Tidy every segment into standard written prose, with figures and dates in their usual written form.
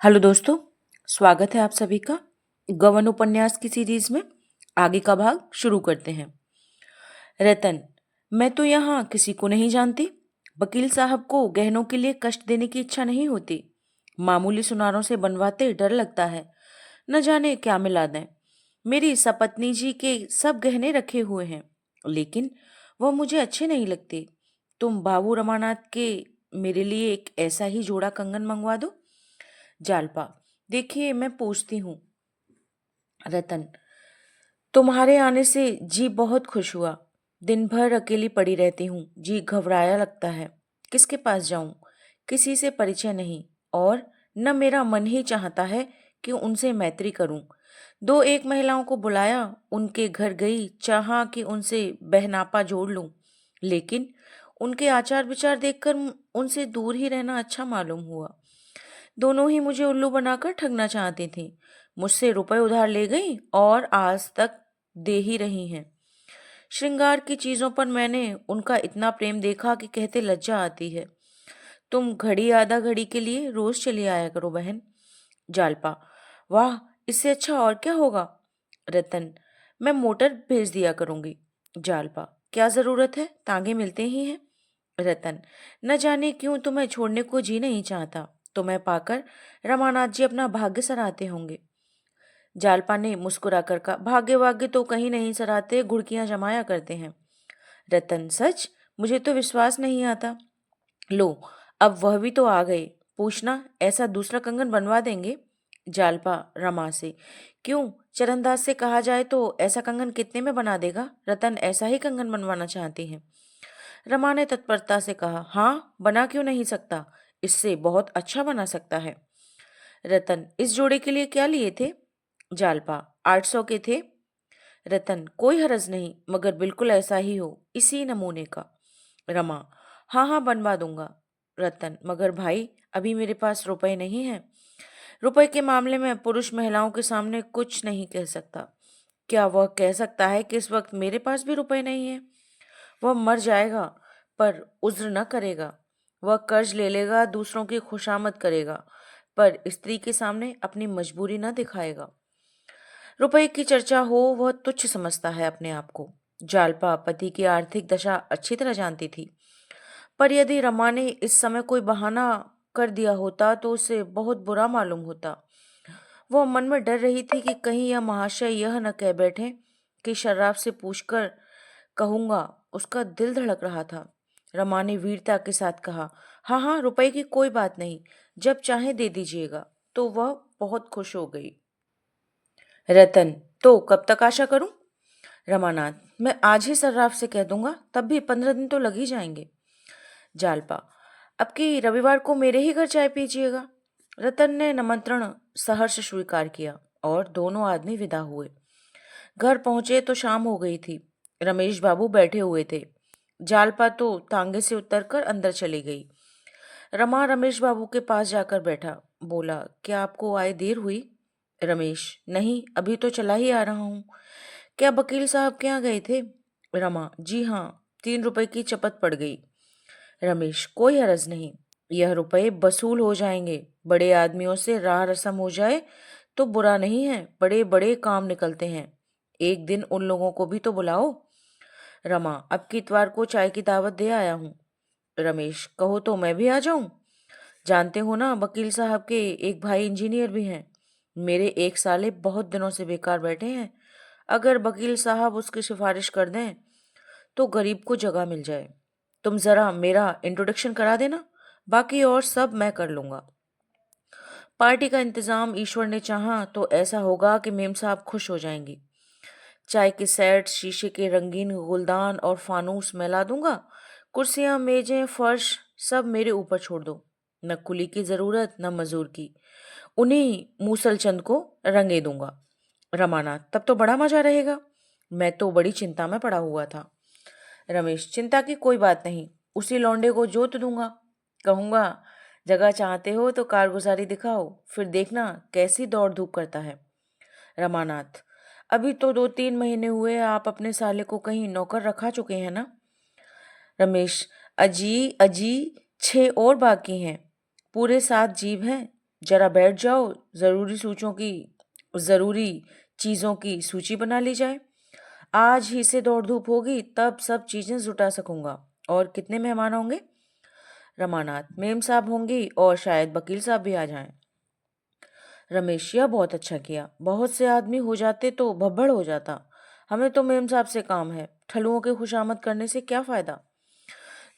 Hello दोस्तों, स्वागत है आप सभी का गवन उपन्यास की सीरीज में। आगे का भाग शुरू करते हैं। रतन, मैं तो यहाँ किसी को नहीं जानती। वकील साहब को गहनों के लिए कष्ट देने की इच्छा नहीं होती। मामूली सुनारों से बनवाते डर लगता है, न जाने क्या मिला दें। मेरी सपत्नी जी के सब गहने रखे हुए हैं, लेकिन वह मुझे अच्छे नहीं लगते। तुम बाबू रमानाथ के मेरे लिए एक ऐसा ही जोड़ा कंगन मंगवा दो। जालपा, देखिए मैं पूछती हूँ। रतन, तुम्हारे आने से जी बहुत खुश हुआ। दिन भर अकेली पड़ी रहती हूँ, जी घबराया लगता है। किसके पास जाऊं? किसी से परिचय नहीं, और न मेरा मन ही चाहता है कि उनसे मैत्री करूं। दो एक महिलाओं को बुलाया, उनके घर गई, चाहा कि उनसे बहनापा जोड़ लूं, लेकिन उनके आचार विचार देखकर उनसे दूर ही रहना अच्छा मालूम हुआ। दोनों ही मुझे उल्लू बनाकर ठगना चाहती थीं। मुझसे रुपए उधार ले गई और आज तक दे ही रही हैं। श्रृंगार की चीजों पर मैंने उनका इतना प्रेम देखा कि कहते लज्जा आती है। तुम घड़ी आधा घड़ी के लिए रोज चली आया करो बहन। जालपा, वाह, इससे अच्छा और क्या होगा। रतन, मैं मोटर भेज दिया करूंगी। जालपा, क्या जरूरत है, तांगे मिलते ही हैं। रतन, न जाने क्यों तुम्हें छोड़ने को जी नहीं चाहता। तुम्हें पाकर रमानाथ जी अपना भाग्य सराहते होंगे। जालपा ने मुस्कुराकर कहा, भाग्य वाग्य तो कहीं नहीं सराहते, घुड़कियां जमाया करते हैं। रतन, सच? मुझे तो विश्वास नहीं आता। लो, अब वह भी तो आ गए। पूछना, ऐसा दूसरा कंगन बनवा देंगे। जालपा रमा से, क्यों? चरणदास से कहा जाए तो ऐसा कंगन कितने में बना देगा? रतन ऐसा ही कंगन बनवाना चाहती है। रमा ने तत्परता से कहा, हाँ, बना क्यों नहीं सकता, इससे बहुत अच्छा बना सकता है। रतन, इस जोड़े के लिए क्या लिए थे? जालपा, 800 के थे। रतन, कोई हरज नहीं, मगर बिल्कुल ऐसा ही हो, इसी नमूने का। रमा, हाँ हाँ, बनवा दूंगा। रतन, मगर भाई, अभी मेरे पास रुपए नहीं है। रुपए के मामले में पुरुष महिलाओं के सामने कुछ नहीं कह सकता। क्या वह कह सकता है कि इस वक्त मेरे पास भी रुपए नहीं है? वह मर जाएगा पर उज्र न करेगा। वह कर्ज ले लेगा, दूसरों की खुशामद करेगा, पर स्त्री के सामने अपनी मजबूरी न दिखाएगा। रुपए की चर्चा हो, वह तुच्छ समझता है अपने आप को। जालपा पति की आर्थिक दशा अच्छी तरह जानती थी, पर यदि रमा ने इस समय कोई बहाना कर दिया होता तो उसे बहुत बुरा मालूम होता। वह मन में डर रही थी कि कहीं यह महाशय यह न कह बैठे कि शराब से पूछकर कहूंगा। उसका दिल धड़क रहा था। रमा ने वीरता के साथ कहा, हाँ हाँ, रुपए की कोई बात नहीं, जब चाहे दे दीजिएगा। तो वह बहुत खुश हो गई। रतन, तो कब तक आशा करूं? रमानाथ, मैं आज ही सर्राफ से कह दूंगा, तब भी 15 दिन तो लग ही जाएंगे। जालपा, अब की रविवार को मेरे ही घर चाय पीजिएगा। रतन ने निमंत्रण सहर्ष स्वीकार किया और दोनों आदमी विदा हुए। घर पहुंचे तो शाम हो गई थी। रमेश बाबू बैठे हुए थे। जालपा तो तांगे से उतरकर अंदर चली गई। रमा रमेश बाबू के पास जाकर बैठा। बोला, क्या आपको आए देर हुई? रमेश, नहीं, अभी तो चला ही आ रहा हूँ। क्या वकील साहब के यहाँ गए थे? रमा, जी हाँ, 3 रुपए की चपत पड़ गई। रमेश, कोई हरज नहीं, यह रुपए वसूल हो जाएंगे। बड़े आदमियों से राह रसम हो जाए तो बुरा नहीं है, बड़े बड़े काम निकलते हैं। एक दिन उन लोगों को भी तो बुलाओ। रमा, अब की इतवार को चाय की दावत दे आया हूँ। रमेश, कहो तो मैं भी आ जाऊं? जानते हो ना, वकील साहब के एक भाई इंजीनियर भी हैं। मेरे एक साले बहुत दिनों से बेकार बैठे हैं। अगर वकील साहब उसकी सिफारिश कर दें तो गरीब को जगह मिल जाए। तुम जरा मेरा इंट्रोडक्शन करा देना, बाकी और सब मैं कर लूंगा। पार्टी का इंतजाम ईश्वर ने चाहा तो ऐसा होगा कि मेम साहब खुश हो जाएंगी। चाय के सेट, शीशे के रंगीन गुलदान और फानूस मैं ला दूंगा। कुर्सियां, मेजें, फर्श सब मेरे ऊपर छोड़ दो। न कुली की जरूरत, न मजूर की। उन्हीं मूसलचंद को रंगे दूंगा। रमानाथ, तब तो बड़ा मजा रहेगा। मैं तो बड़ी चिंता में पड़ा हुआ था। रमेश, चिंता की कोई बात नहीं, उसी लौंडे को जोत दूंगा। कहूंगा, जगह चाहते हो तो कारगुजारी दिखाओ, फिर देखना कैसी दौड़ धूप करता है। रमानाथ, अभी तो 2-3 महीने हुए, आप अपने साले को कहीं नौकर रखा चुके हैं ना? रमेश, अजी अजी, 6 और बाकी हैं। पूरे 7 जीव हैं। जरा बैठ जाओ, ज़रूरी चीज़ों की सूची बना ली जाए। आज ही से दौड़ धूप होगी, तब सब चीज़ें जुटा सकूंगा। और कितने मेहमान होंगे? रमानाथ, मेम साहब होंगी और शायद वकील साहब भी आ जाएं। रमेश, यह बहुत अच्छा किया। बहुत से आदमी हो जाते तो भब्बड़ हो जाता। हमें तो मेम साहब से काम है, ठलुओं के खुशामद करने से क्या फायदा।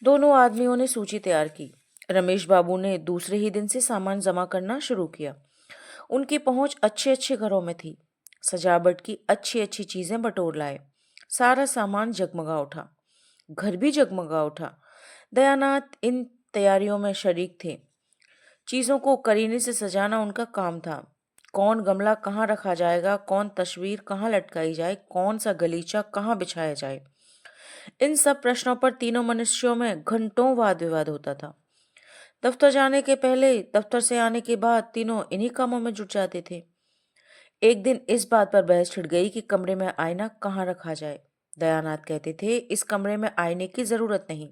दोनों आदमियों ने सूची तैयार की। रमेश बाबू ने दूसरे ही दिन से सामान जमा करना शुरू किया। उनकी पहुंच अच्छे अच्छे घरों में थी। सजावट की अच्छी अच्छी चीजें बटोर लाए। सारा सामान जगमगा उठा, घर भी जगमगा उठा। दयानाथ इन तैयारियों में शरीक थे। चीजों को करीने से सजाना उनका काम था। कौन गमला कहाँ रखा जाएगा, कौन तस्वीर कहाँ लटकाई जाए, कौन सा गलीचा कहाँ बिछाया जाए, इन सब प्रश्नों पर तीनों मनुष्यों में घंटों वाद विवाद होता था। दफ्तर जाने के पहले, दफ्तर से आने के बाद तीनों इन्हीं कामों में जुट जाते थे। एक दिन इस बात पर बहस छिड़ गई कि कमरे में आईना कहाँ रखा जाए। दयानाथ कहते थे इस कमरे में आईने की जरूरत नहीं,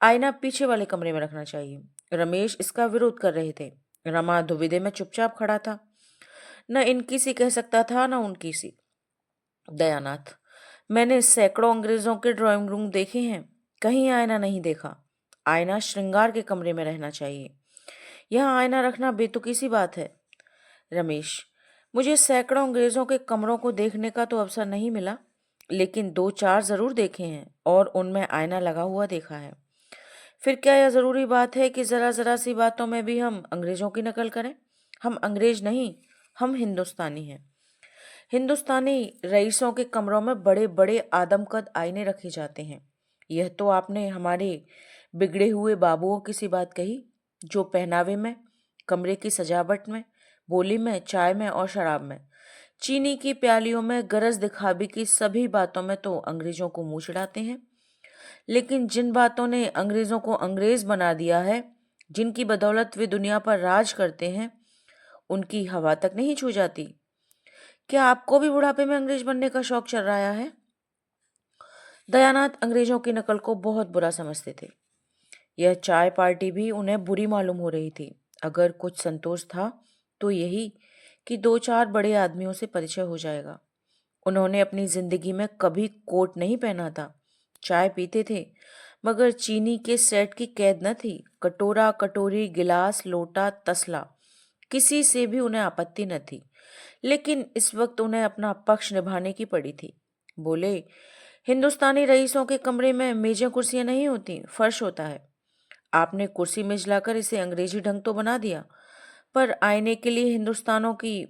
आईना पीछे वाले कमरे में रखना चाहिए। रमेश इसका विरोध कर रहे थे। रमा दुविधा में चुपचाप खड़ा था। न इनकी सी कह सकता था, न उनकी सी। दयानाथ, मैंने सैकड़ों अंग्रेजों के ड्राइंग रूम देखे हैं, कहीं आईना नहीं देखा। आईना श्रृंगार के कमरे में रहना चाहिए, यहाँ आईना रखना बेतुकी सी बात है। रमेश, मुझे सैकड़ों अंग्रेजों के कमरों को देखने का तो अवसर नहीं मिला, लेकिन दो चार जरूर देखे हैं और उनमें आईना लगा हुआ देखा है। फिर क्या यह जरूरी बात है कि जरा जरा सी बातों में भी हम अंग्रेजों की नकल करें? हम अंग्रेज नहीं, हम हिंदुस्तानी हैं। हिंदुस्तानी रईसों के कमरों में बड़े बड़े आदमकद आईने रखे जाते हैं। यह तो आपने हमारे बिगड़े हुए बाबुओं की सी बात कही, जो पहनावे में, कमरे की सजावट में, बोली में, चाय में और शराब में, चीनी की प्यालियों में, गरज दिखावे की सभी बातों में तो अंग्रेजों को मुंह चिढ़ाते हैं। लेकिन जिन बातों ने अंग्रेजों को अंग्रेज बना दिया है, जिनकी बदौलत वे दुनिया पर राज करते हैं, उनकी हवा तक नहीं छू जाती। क्या आपको भी बुढ़ापे में अंग्रेज बनने का शौक चल रहा है? दयानाथ अंग्रेजों की नकल को बहुत बुरा समझते थे। यह चाय पार्टी भी उन्हें बुरी मालूम हो रही थी। अगर कुछ संतोष था तो यही कि दो चार बड़े आदमियों से परिचय हो जाएगा। उन्होंने अपनी जिंदगी में कभी कोट नहीं पहना था। चाय पीते थे, मगर चीनी के सेट की कैद न थी। कटोरा, कटोरी, गिलास, लोटा, तसला, किसी से भी उन्हें आपत्ति न थी। लेकिन इस वक्त उन्हें अपना पक्ष निभाने की पड़ी थी। बोले, हिंदुस्तानी रईसों के कमरे में मेजें कुर्सियां नहीं होती, फर्श होता है। आपने कुर्सी मेज लाकर इसे अंग्रेजी ढंग तो बना दिया, पर आईने के लिए हिंदुस्तानों की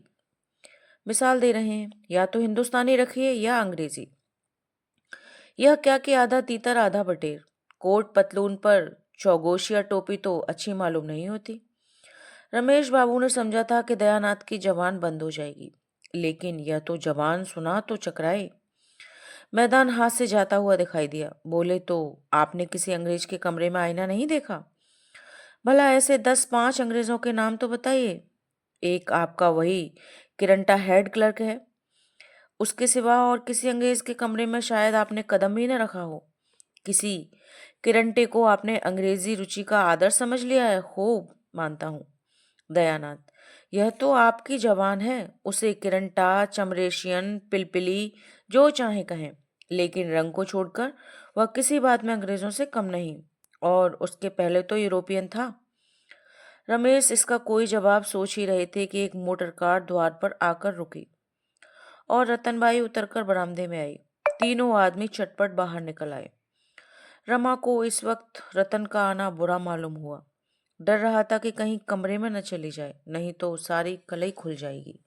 मिसाल दे रहे हैं। या तो हिंदुस्तानी रखिए या अंग्रेजी। यह क्या कि आधा तीतर आधा बटेर। कोट पतलून पर चौगोश या टोपी तो अच्छी मालूम नहीं होती। रमेश बाबू ने समझा था कि दयानाथ की जबान बंद हो जाएगी, लेकिन यह तो जबान सुना तो चकराए। मैदान हाथ से जाता हुआ दिखाई दिया। बोले, तो आपने किसी अंग्रेज के कमरे में आईना नहीं देखा? भला ऐसे 10-5 अंग्रेजों के नाम तो बताइए। एक आपका वही किरंटा हेड क्लर्क है, उसके सिवा और किसी अंग्रेज के कमरे में शायद आपने कदम भी न रखा हो। किसी किरंटे को आपने अंग्रेजी रुचि का आदर समझ लिया है, खूब मानता हूँ। दयानाथ, यह तो आपकी जबान है, उसे किरंटा, चमरेशियन, पिलपिली जो चाहे कहें, लेकिन रंग को छोड़कर वह किसी बात में अंग्रेजों से कम नहीं, और उसके पहले तो यूरोपियन था। रमेश इसका कोई जवाब सोच ही रहे थे कि एक मोटर कार द्वार पर आकर रुकी और रतनबाई उतरकर बरामदे में आई। तीनों आदमी चटपट बाहर निकल आए। रमा को इस वक्त रतन का आना बुरा मालूम हुआ। डर रहा था कि कहीं कमरे में न चली जाए, नहीं तो सारी कलई खुल जाएगी।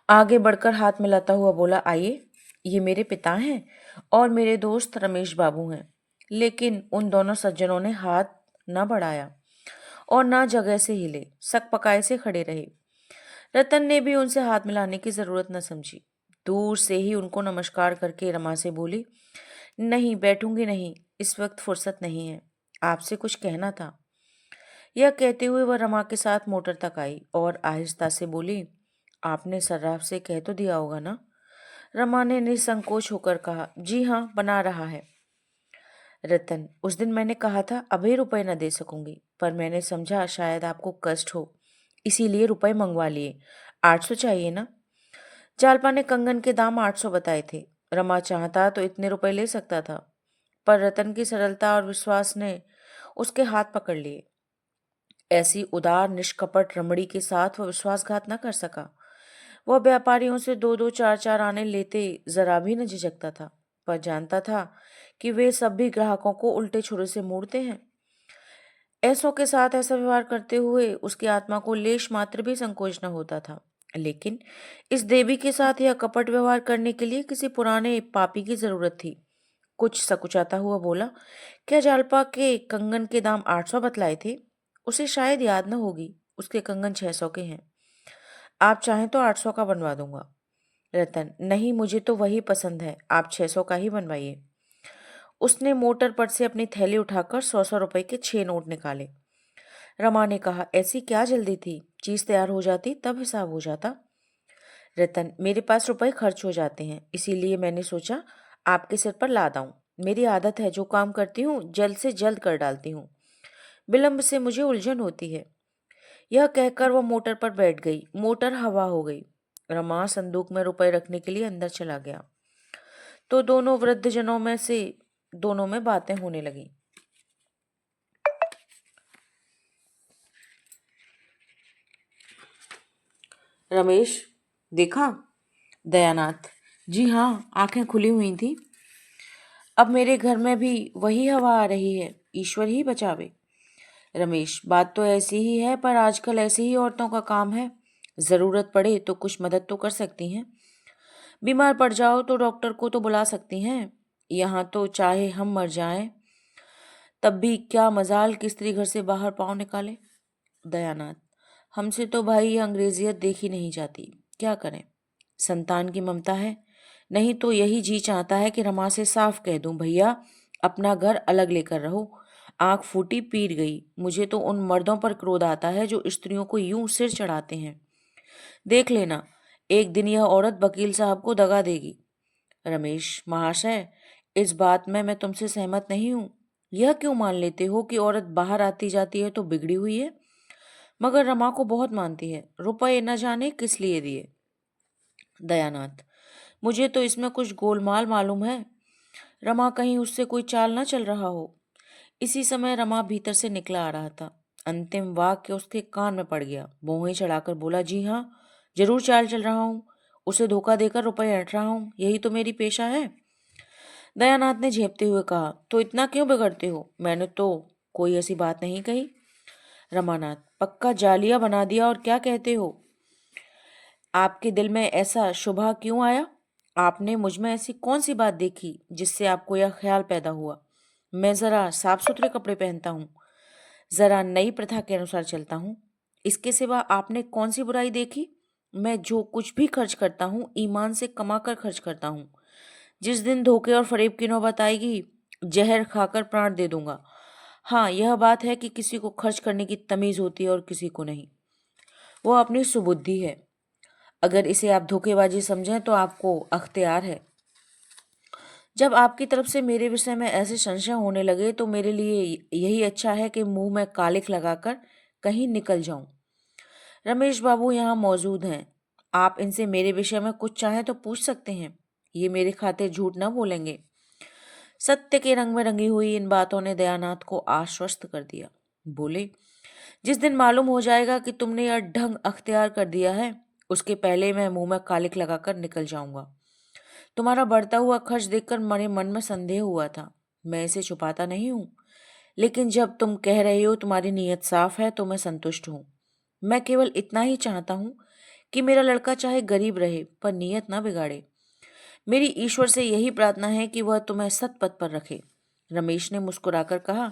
आगे बढ़कर हाथ मिलाता हुआ बोला, आइए, ये मेरे पिता हैं और मेरे दोस्त रमेश बाबू हैं। लेकिन उन दोनों सज्जनों ने हाथ न बढ़ाया और ना जगह से हिले, सक पकाए से खड़े रहे। रतन ने भी उनसे हाथ मिलाने की जरूरत न समझी। दूर से ही उनको नमस्कार करके रमा से बोली, नहीं, बैठूंगी नहीं, इस वक्त फुर्सत नहीं है, आपसे कुछ कहना था। यह कहते हुए वह रमा के साथ मोटर तक आई और आहिस्ता से बोली, आपने सर्राफ से कह तो दिया होगा ना? रमा ने निसंकोच होकर कहा, जी हाँ, बना रहा है। रतन, उस दिन मैंने कहा था अभी रुपए न दे सकूंगी, पर मैंने समझा शायद आपको कष्ट हो, इसीलिए रुपए मंगवा लिए। 800 चाहिए ना? जालपा ने कंगन के दाम 800 बताए थे। रमा चाहता तो इतने रुपए ले सकता था, पर रतन की सरलता और विश्वास ने उसके हाथ पकड़ लिए। ऐसी उदार निष्कपट रमणी के साथ वह विश्वासघात न कर सका। वह व्यापारियों से दो दो चार चार आने लेते जरा भी न झिझकता था, पर जानता था कि वे सब भी ग्राहकों को उल्टे छुरे से मोड़ते हैं। ऐसों के साथ ऐसा व्यवहार करते हुए उसकी आत्मा को लेश मात्र भी संकोच न होता था। लेकिन इस देवी के साथ यह कपट व्यवहार करने के लिए किसी पुराने पापी की जरूरत थी। कुछ सकुचाता हुआ बोला, क्या जालपा के कंगन के दाम 800 बतलाए थे? उसे शायद याद न होगी, उसके कंगन 600 के हैं। आप चाहें तो 800 का बनवा दूंगा। रतन, नहीं, मुझे तो वही पसंद है, आप 600 का ही बनवाइए। उसने मोटर पर से अपनी थैली उठाकर 100 रुपए के 6 नोट निकाले। रमा ने कहा, ऐसी क्या जल्दी थी, चीज तैयार हो जाती तब हिसाब हो जाता। रतन, मेरे पास रुपए खर्च हो जाते हैं, इसीलिए मैंने सोचा आपके सिर पर लाद आऊं। मेरी आदत है, जो काम करती हूँ जल्द से जल्द कर डालती हूँ, विलंब से मुझे उलझन होती है। यह कहकर वह मोटर पर बैठ गई। मोटर हवा हो गई। रमा संदूक में रुपए रखने के लिए अंदर चला गया तो दोनों वृद्धजनों में से दोनों में बातें होने लगी। रमेश, देखा? दयानाथ, जी हाँ, आंखें खुली हुई थी। अब मेरे घर में भी वही हवा आ रही है, ईश्वर ही बचावे। रमेश, बात तो ऐसी ही है, पर आजकल ऐसी ही औरतों का काम है। जरूरत पड़े तो कुछ मदद तो कर सकती हैं। बीमार पड़ जाओ तो डॉक्टर को तो बुला सकती हैं। यहाँ तो चाहे हम मर जाएं तब भी क्या मजाल कि स्त्री घर से बाहर पाँव निकाले। दयानाथ, हमसे तो भाई ये अंग्रेजियत देखी नहीं जाती, क्या करें? संतान की ममता है, नहीं तो यही जी चाहता है कि रमा से साफ कह दूं, भैया अपना घर अलग लेकर रहो। आंख फूटी पीट गई। मुझे तो उन मर्दों पर क्रोध आता है जो स्त्रियों को यूं सिर चढ़ाते हैं। देख लेना, एक दिन यह औरत वकील साहब को दगा देगी। रमेश महाशय, इस बात में मैं तुमसे सहमत नहीं हूं। यह क्यों मान लेते हो कि औरत बाहर आती जाती है तो बिगड़ी हुई है? मगर रमा को बहुत मानती है, रुपए न जाने किस लिए दिए। दयानाथ, मुझे तो इसमें कुछ गोलमाल मालूम है। रमा कहीं उससे कोई चाल न चल रहा हो। इसी समय रमा भीतर से निकला आ रहा था। अंतिम वाक्य उसके कान में पड़ गया। भौहें चढ़ाकर बोला, जी हाँ, जरूर चाल चल रहा हूँ। उसे धोखा देकर रुपए ऐंठ रहा हूँ, यही तो मेरी पेशा है। दयानाथ ने झेपते हुए कहा, तो इतना क्यों बिगड़ते हो? मैंने तो कोई ऐसी बात नहीं कही। रमानाथ, पक्का जालिया बना दिया और क्या कहते हो? आपके दिल में ऐसा शुभा क्यों आया? आपने मुझ में ऐसी कौन सी बात देखी जिससे आपको यह ख्याल पैदा हुआ? मैं जरा साफ सुथरे कपड़े पहनता हूँ, जरा नई प्रथा के अनुसार चलता हूँ। इसके सिवा आपने कौन सी बुराई देखी? मैं जो कुछ भी खर्च करता हूँ ईमान से कमा कर खर्च करता हूँ। जिस दिन धोखे और फरेब की नौबत आएगी, जहर खाकर प्राण दे दूंगा। हाँ, यह बात है कि किसी को खर्च करने की तमीज होती है और किसी को नहीं। वो अपनी सुबुद्धि है। अगर इसे आप धोखेबाजी समझें तो आपको अख्तियार है। जब आपकी तरफ से मेरे विषय में ऐसे संशय होने लगे तो मेरे लिए यही अच्छा है कि मुंह में कालिख लगाकर कहीं निकल जाऊं। रमेश बाबू यहाँ मौजूद हैं, आप इनसे मेरे विषय में कुछ चाहें तो पूछ सकते हैं। ये मेरे खातिर झूठ न बोलेंगे। सत्य के रंग में रंगी हुई इन बातों ने दयानाथ को आश्वस्त कर दिया। बोले, जिस दिन मालूम हो जाएगा कि तुमने यह ढंग अख्तियार कर दिया है, उसके पहले मैं मुंह में कालिख लगाकर निकल जाऊंगा। तुम्हारा बढ़ता हुआ खर्च देखकर मेरे मन में संदेह हुआ था। मैं इसे छुपाता नहीं हूं, लेकिन जब तुम कह रहे हो तुम्हारी नीयत साफ है तो मैं संतुष्ट हूं। मैं केवल इतना ही चाहता हूं कि मेरा लड़का चाहे गरीब रहे पर नीयत ना बिगाड़े। मेरी ईश्वर से यही प्रार्थना है कि वह तुम्हें सत्पथ पर रखे। रमेश ने मुस्कुराकर कहा,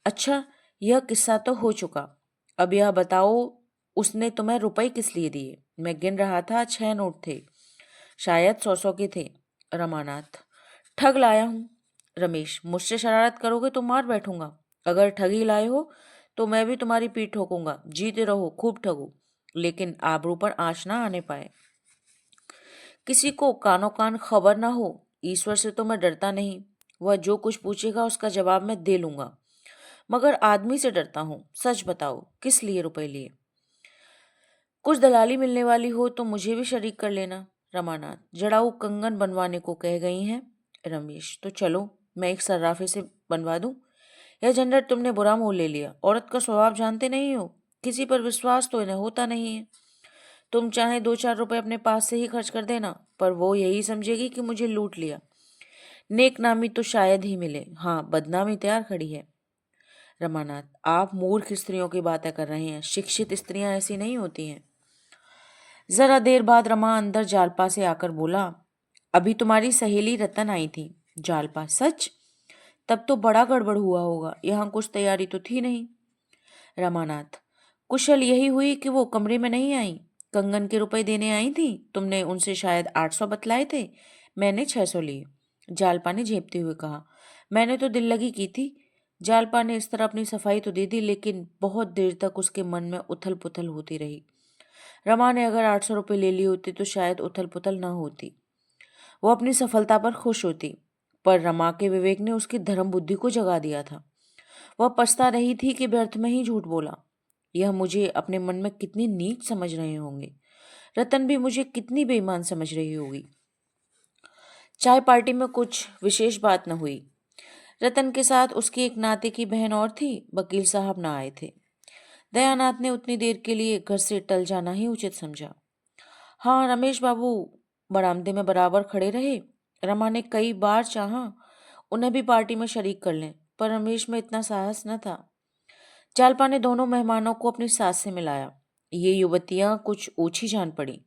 अच्छा, यह किस्सा तो हो चुका। अब यह बताओ, उसने तुम्हें रुपए किस लिए दिए? मैं गिन रहा था, 6 नोट थे, शायद 100 के थे। रमानाथ, ठग लाया हूँ। रमेश, मुझसे शरारत करोगे तो मार बैठूंगा। अगर ठग ही लाए हो तो मैं भी तुम्हारी पीठ ठोकूंगा। जीते रहो, खूब ठगो, लेकिन आबरू पर आंच ना आने पाए। किसी को कानो कान खबर ना हो। ईश्वर से तो मैं डरता नहीं, वह जो कुछ पूछेगा उसका जवाब मैं दे लूंगा। मगर आदमी से डरता हूँ। सच बताओ, किस लिए रुपए लिए? कुछ दलाली मिलने वाली हो तो मुझे भी शरीक कर लेना। रमानाथ, जड़ाऊ कंगन बनवाने को कह गई हैं। रमेश, तो चलो मैं एक सर्राफे से बनवा दूं। यह झंझट तुमने बुरा मोल ले लिया। औरत का स्वभाव जानते नहीं हो, किसी पर विश्वास तो इन्हें होता नहीं है। तुम चाहे 2-4 रुपए अपने पास से ही खर्च कर देना, पर वो यही समझेगी कि मुझे लूट लिया। नेक नामी तो शायद ही मिले, हाँ बदनामी तैयार खड़ी है। रमानाथ, आप मूर्ख स्त्रियों की बातें कर रहे हैं। शिक्षित स्त्रियां ऐसी नहीं होती हैं। जरा देर बाद रमा अंदर जालपा से आकर बोला, अभी तुम्हारी सहेली रतन आई थी। जालपा, सच? तब तो बड़ा गड़बड़ हुआ होगा, यहाँ कुछ तैयारी तो थी नहीं। रमानाथ, कुशल यही हुई कि वो कमरे में नहीं आई। कंगन के रुपए देने आई थी, तुमने उनसे शायद 800 बतलाए थे, मैंने 600 लिए। जालपा ने झेपते हुए कहा, मैंने तो दिल लगी की थी। जालपा ने इस तरह अपनी सफाई तो दे दी, लेकिन बहुत देर तक उसके मन में उथल पुथल होती रही। रमा ने अगर 800 रुपये ले लिए होते तो शायद उथल पुथल न होती। वो अपनी सफलता पर खुश होती, पर रमा के विवेक ने उसकी धर्म बुद्धि को जगा दिया था। वह पछता रही थी कि व्यर्थ में ही झूठ बोला। यह मुझे अपने मन में कितनी नीच समझ रहे होंगे। रतन भी मुझे कितनी बेईमान समझ रही होगी। चाय पार्टी में कुछ विशेष बात न हुई। रतन के साथ उसकी एक नाते की बहन और थी। वकील साहब न आए थे। दयानाथ ने उतनी देर के लिए घर से टल जाना ही उचित समझा। हाँ, रमेश बाबू बरामदे में बराबर खड़े रहे। रमा ने कई बार चाहा उन्हें भी पार्टी में शरीक कर लें, पर रमेश में इतना साहस न था। जालपा ने दोनों मेहमानों को अपनी सास से मिलाया। ये युवतियां कुछ ओछी जान पड़ी।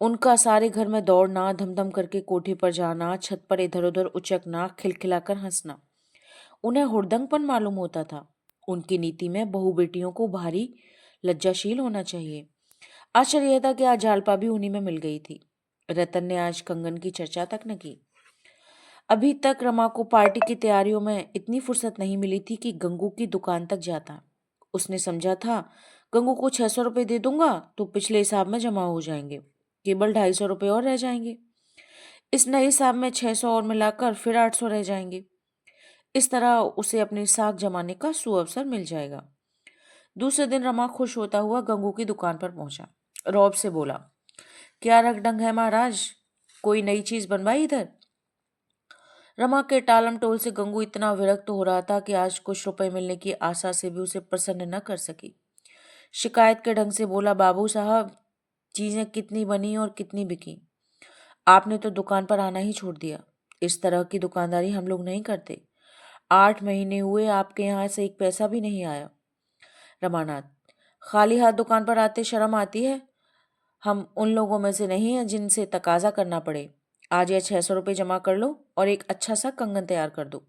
उनका सारे घर में दौड़ना, धमधम करके कोठे पर जाना, छत पर इधर उधर उचकना, खिलखिलाकर हंसना, उन्हें हुड़दंगपन मालूम होता था। उनकी नीति में बहू बेटियों को भारी लज्जाशील होना चाहिए। आश्चर्य यह था कि आज जालपा भी उन्हीं में मिल गई थी। रतन ने आज कंगन की चर्चा तक न की। अभी तक रमा को पार्टी की तैयारियों में इतनी फुर्सत नहीं मिली थी कि गंगू की दुकान तक जाता। उसने समझा था गंगू को 600 रुपये दे दूंगा तो पिछले हिसाब में जमा हो जाएंगे, केवल 250 रुपये और रह जाएंगे। इस नए हिसाब में 600 और मिलाकर फिर 800 रह जाएंगे। इस तरह उसे अपनी साख जमाने का सुअवसर मिल जाएगा। दूसरे दिन रमा खुश होता हुआ गंगू की दुकान पर पहुंचा। रौब से बोला, क्या रंग ढंग है महाराज, कोई नई चीज बनवाई इधर? रमा के टालम टोल से गंगू इतना विरक्त हो रहा था कि आज कुछ रुपए मिलने की आशा से भी उसे प्रसन्न न कर सकी। शिकायत के ढंग से बोला, बाबू साहब चीजें कितनी बनी और कितनी बिकी? आपने तो दुकान पर आना ही छोड़ दिया। इस तरह की दुकानदारी हम लोग नहीं करते। 8 महीने हुए आपके यहाँ से एक पैसा भी नहीं आया। रमानाथ, खाली हाथ दुकान पर आते शर्म आती है? हम उन लोगों में से नहीं हैं जिनसे तकाजा करना पड़े। आज यह 600 रुपये जमा कर लो और एक अच्छा सा कंगन तैयार कर दो।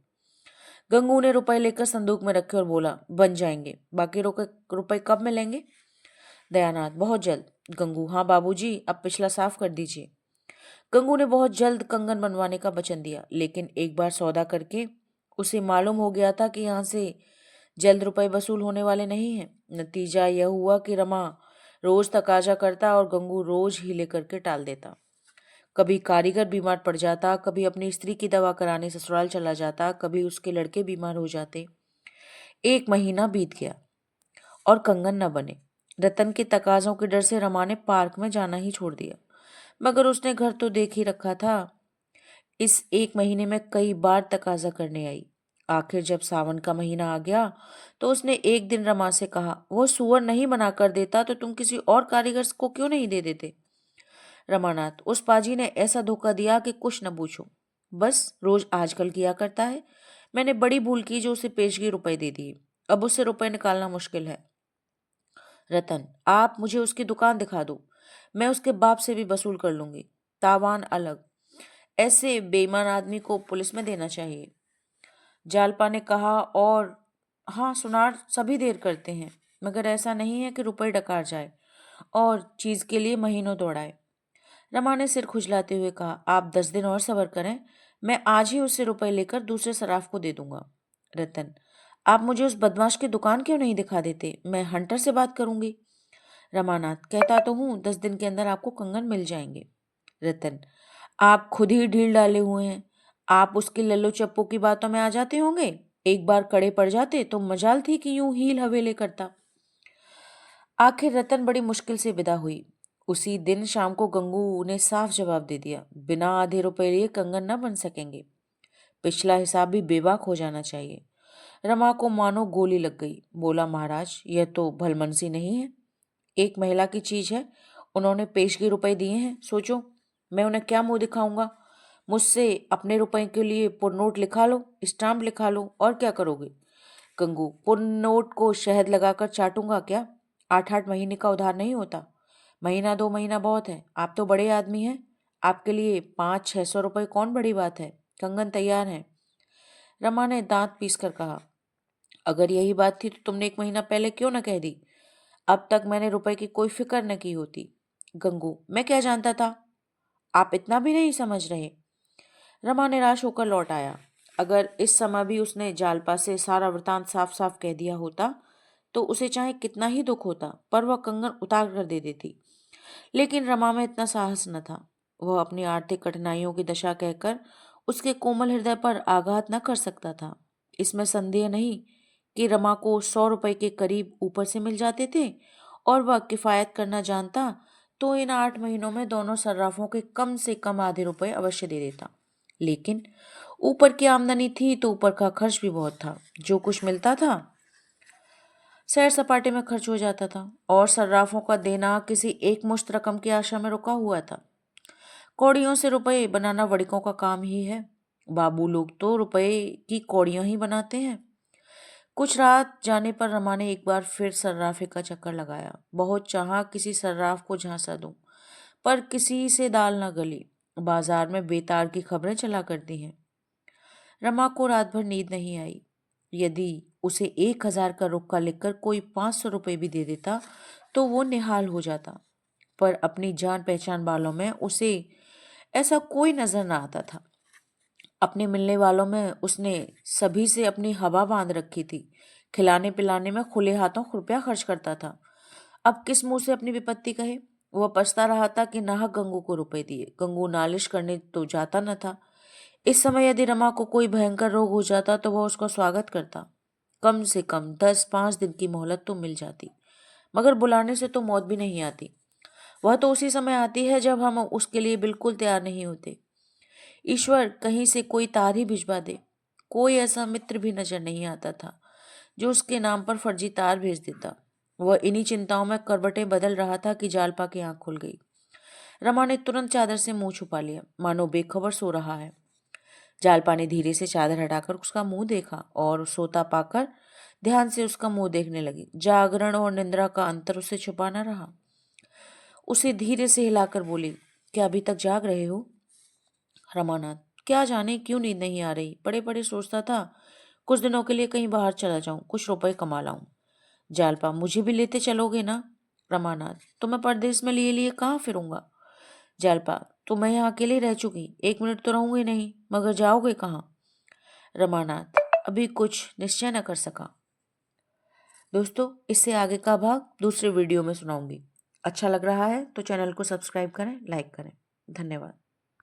गंगू ने रुपए लेकर संदूक में रखे और बोला, बन जाएंगे। बाकी रुपए कब मिलेंगे? दयानाथ, बहुत जल्द। गंगू, हाँ बाबूजी, अब पिछला साफ कर दीजिए। गंगू ने बहुत जल्द कंगन बनवाने का वचन दिया, लेकिन एक बार सौदा करके उसे मालूम हो गया था कि यहाँ से जल्द रुपए वसूल होने वाले नहीं हैं। नतीजा यह हुआ कि रमा रोज तकाजा करता और गंगू रोज हीले करके टाल देता। कभी कारीगर बीमार पड़ जाता, कभी अपनी स्त्री की दवा कराने ससुराल चला जाता, कभी उसके लड़के बीमार हो जाते। 1 महीना बीत गया और कंगन न बने। रतन के तकाजों के डर से रमा ने पार्क में जाना ही छोड़ दिया, मगर उसने घर तो देख ही रखा था। इस 1 महीने में कई बार तकाजा करने आई। आखिर जब सावन का महीना आ गया तो उसने एक दिन रमा से कहा, वो सुअर नहीं बना कर देता तो तुम किसी और कारीगर को क्यों नहीं दे देते? रमानाथ, उस पाजी ने ऐसा धोखा दिया कि कुछ न पूछो। बस रोज आजकल किया करता है। मैंने बड़ी भूल की जो उसे पेशगी रुपए दे दिए। अब उससे रुपए निकालना मुश्किल है। रतन, आप मुझे उसकी दुकान दिखा दो, मैं उसके बाप से भी वसूल कर लूंगी। तावान अलग। ऐसे बेईमान आदमी को पुलिस में देना चाहिए। जालपा ने कहा, और हाँ, सुनार सभी देर करते हैं, मगर ऐसा नहीं है कि रुपए डकार जाए और चीज के लिए महीनों दौड़ाए। रमा ने सिर खुजलाते हुए कहा, आप 10 दिन और सब्र करें, मैं आज ही उससे रुपए लेकर दूसरे सराफ को दे दूंगा। रतन, आप मुझे उस बदमाश की दुकान क्यों नहीं दिखा देते? मैं हंटर से बात करूंगी। रमानाथ, कहता तो हूँ 10 दिन के अंदर आपको कंगन मिल जाएंगे। रतन, आप खुद ही ढील डाले हुए हैं। आप उसकी लल्लो चप्पू की बातों में आ जाते होंगे। एक बार कड़े पड़ जाते तो मजाल थी कि यूं हील हवेले करता। आखिर रतन बड़ी मुश्किल से विदा हुई। उसी दिन शाम को गंगू ने साफ जवाब दे दिया, बिना आधे रुपए लिए कंगन न बन सकेंगे। पिछला हिसाब भी बेबाक हो जाना चाहिए। रमा को मानो गोली लग गई। बोला, महाराज यह तो भलमनसी नहीं है, एक महिला की चीज है, उन्होंने पेशगी रुपए दिए हैं, सोचो मैं उन्हें क्या मुंह दिखाऊंगा। मुझसे अपने रुपए के लिए पुरनोट लिखा लो, स्टाम्प लिखा लो, और क्या करोगे। गंगू, पुरनोट को शहद लगाकर चाटूंगा क्या। 8-8 महीने का उधार नहीं होता, महीना 2 महीना बहुत है। आप तो बड़े आदमी हैं, आपके लिए 500-600 रुपए कौन बड़ी बात है। कंगन तैयार है। रमा ने दांत पीस कर कहा, अगर यही बात थी तो तुमने 1 महीना पहले क्यों न कह दी। अब तक मैंने रुपए की कोई फिक्र न की होती। गंगू, मैं क्या जानता था, आप इतना भी नहीं समझ रहे। रमा निराश होकर लौट आया। अगर इस समय भी उसने जालपा से सारा वृतांत साफ साफ कह दिया होता तो उसे चाहे कितना ही दुख होता, पर वह कंगन उतार कर दे देती। लेकिन रमा में इतना साहस न था। वह अपनी आर्थिक कठिनाइयों की दशा कहकर उसके कोमल हृदय पर आघात न कर सकता था। इसमें संदेह नहीं कि रमा को 100 रुपए के करीब ऊपर से मिल जाते थे, और वह किफायत करना जानता तो इन 8 महीनों में दोनों सर्राफों के कम से कम आधे रुपए अवश्य दे देता। लेकिन ऊपर की आमदनी थी तो ऊपर का खर्च भी बहुत था। जो कुछ मिलता था सैर सपाटे में खर्च हो जाता था, और सर्राफों का देना किसी एक मुश्त रकम की आशा में रुका हुआ था। कौड़ियों से रुपए बनाना वड़िकों का काम ही है। बाबू लोग तो रुपए की कौड़ियां ही बनाते हैं। कुछ रात जाने पर रमा ने एक बार फिर सर्राफे का चक्कर लगाया। बहुत चाहा किसी सर्राफ को झांसा दूं, पर किसी से दाल न गली। बाजार में बेतार की खबरें चला करती हैं। रमा को रात भर नींद नहीं आई। यदि उसे 1000 का रुक्का लिखकर कोई 500 रुपये भी दे देता तो वो निहाल हो जाता, पर अपनी जान पहचान वालों में उसे ऐसा कोई नजर न आता था। अपने मिलने वालों में उसने सभी से अपनी हवा बांध रखी थी। खिलाने पिलाने में खुले हाथों रुपया खर्च करता था। अब किस मुंह से अपनी विपत्ति कहे। वह पछता रहा था कि नाहक गंगू को रुपए दिए। गंगू नालिश करने तो जाता न था। इस समय यदि रमा को कोई भयंकर रोग हो जाता तो वह उसका स्वागत करता। कम से कम 10-5 दिन की मोहलत तो मिल जाती, मगर बुलाने से तो मौत भी नहीं आती। वह तो उसी समय आती है जब हम उसके लिए बिल्कुल तैयार नहीं होते। ईश्वर कहीं से कोई तार ही भिजवा दे। कोई ऐसा मित्र भी नजर नहीं आता था जो उसके नाम पर फर्जी तार भेज देता। वह इन्हीं चिंताओं में करवटें बदल रहा था कि जालपा की आंख खुल गई। रमा ने तुरंत चादर से मुंह छुपा लिया, मानो बेखबर सो रहा है। जालपा ने धीरे से चादर हटाकर उसका मुंह देखा और सोता पाकर ध्यान से उसका मुंह देखने लगी। जागरण और निंद्रा का अंतर उसे छुपा न रहा। उसे धीरे से हिलाकर बोली, क्या अभी तक जाग रहे हो। रमानाथ, क्या जाने क्यों नींद नहीं आ रही, पड़े पड़े सोचता था कुछ दिनों के लिए कहीं बाहर चला जाऊं, कुछ रुपए कमा लाऊं। जालपा, मुझे भी लेते चलोगे ना। रमानाथ, तो मैं परदेश में लिए लिए कहाँ फिरूंगा। जालपा, तो मैं यहाँ अकेले रह चुकी, 1 मिनट तो रहूंगी नहीं, मगर जाओगे कहाँ। रमानाथ, अभी कुछ निश्चय न कर सका। दोस्तों, इससे आगे का भाग दूसरे वीडियो में सुनाऊंगी। अच्छा लग रहा है तो चैनल को सब्सक्राइब करें, लाइक करें। धन्यवाद।